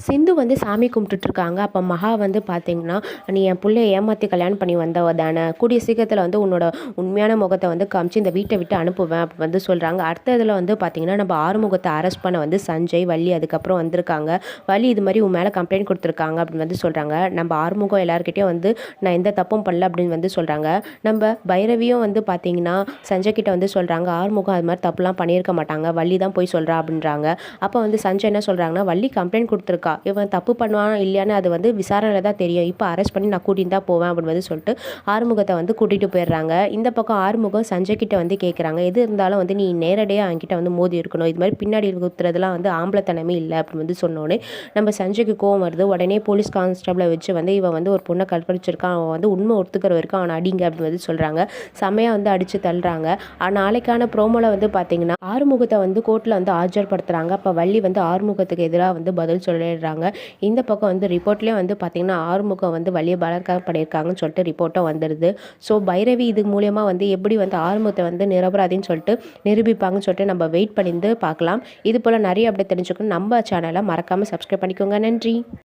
சிந்து வந்து சாமி கும்பிட்டுட்ருக்காங்க. அப்போ மகா வந்து பார்த்தீங்கன்னா, "நீ என் புள்ளைய ஏமாத்தி கல்யாணம் பண்ணி வந்தவ தானே! கூடிய சீக்கிரத்தில வந்து உன்னோட உண்மையான முகத்த வந்து காமிச்சு இந்த வீட்ட விட்டு அனுப்புவேன்" அப்படி வந்து சொல்றாங்க. அடுத்த இதில வந்து பார்த்தீங்கன்னா, நம்ம ஆறுமுகத்த அரெஸ்ட் பண்ண வந்து சஞ்சய், வள்ளி அதுக்கப்புறம் வந்திருக்காங்க. வள்ளி இது மாரி உன் மேல கம்ப்ளைண்ட் குடுத்துருக்காங்க அப்படின்னு வந்து சொல்றாங்க. நம்ம ஆறுமுகம் எல்லார்கிட்டயும் வந்து நான் எந்த தப்பும் பண்ணல அப்படின்னு வந்து சொல்றாங்க. நம்ம பைரவியும் வந்து பார்த்தீங்கன்னா, சஞ்சய் கிட்ட வந்து சொல்றாங்க, ஆறுமுகம் அது மாரி தப்புலாம் பண்ணியிருக்க மாட்டாங்க. வள்ளி தான் போய் சொல்றா அப்படின்றாங்க. அப்போ வந்து சஞ்சய் என்ன சொல்றாங்கன்னா, வள்ளி கம்ப்ளைண்ட் குடுத்துருக்கா. இவன் தப்பு பண்ணுவானா இல்லையான்னு அது வந்து விசாரணையில தான் தெரியும். இப்போ அரெஸ்ட் பண்ணி நான் கூட்டிட்டு தான் போவேன் அப்படின்னு வந்து சொல்லிட்டு ஆறுமுகத்தை வந்து கூட்டிட்டு போயிடுறாங்க. இந்த பக்கம் ஆறுமுகம் சஞ்சய் கிட்ட வந்து கேட்குறாங்க, எது இருந்தாலும் வந்து நீ நேரடியாக என்கிட்ட வந்து மோதி இருக்கணும். இது மாதிரி பின்னாடி குத்துறதுலாம் வந்து ஆம்பளைத்தனமே இல்லை அப்படின்னு வந்து சொன்னோன்னே நம்ம சஞ்சய்க்கு கோவம் வருது. உடனே போலீஸ் கான்ஸ்டபிளை வச்சு வந்து இவன் வந்து ஒரு பொண்ணை கற்பழிச்சிருக்கான், அவன் வந்து உண்மை ஒத்துக்கிற வரைக்கும் அவனை அடிங்க அப்படின்னு வந்து சொல்கிறாங்க. செம்மையாக வந்து அடித்து தள்ளுறாங்க. நாளைக்கான ப்ரோமோவில் வந்து பார்த்தீங்கன்னா ஆறுமுகத்தை வந்து கோர்ட்டில் வந்து ஆஜர்படுத்துகிறாங்க. அப்போ வள்ளி வந்து ஆறுமுகத்துக்கு எதிராக வந்து பதில் சொல்லிடுறாங்க. இந்த பக்கம் வந்து ரிப்போர்ட்லேயே வந்து பார்த்திங்கன்னா ஆறுமுகம் வந்து வள்ளியை பலாத்காரம் பண்ணியிருக்காங்கன்னு சொல்லிட்டு ரிப்போர்ட்டும் வந்துடுது. ஸோ பைரவி இது மூலயமா வந்து எப்படி வந்து ஆறுமுகத்தை வந்து நிரபராதின்னு சொல்லிட்டு நிரூபிப்பாங்கன்னு சொல்லிட்டு நம்ம வெயிட் பண்ணிட்டு பார்க்கலாம். இது போல் நிறைய அப்படி தெரிஞ்சுக்கணும் நம்ம சேனலை மறக்காமல் சப்ஸ்கிரைப் பண்ணிக்கோங்க. நன்றி.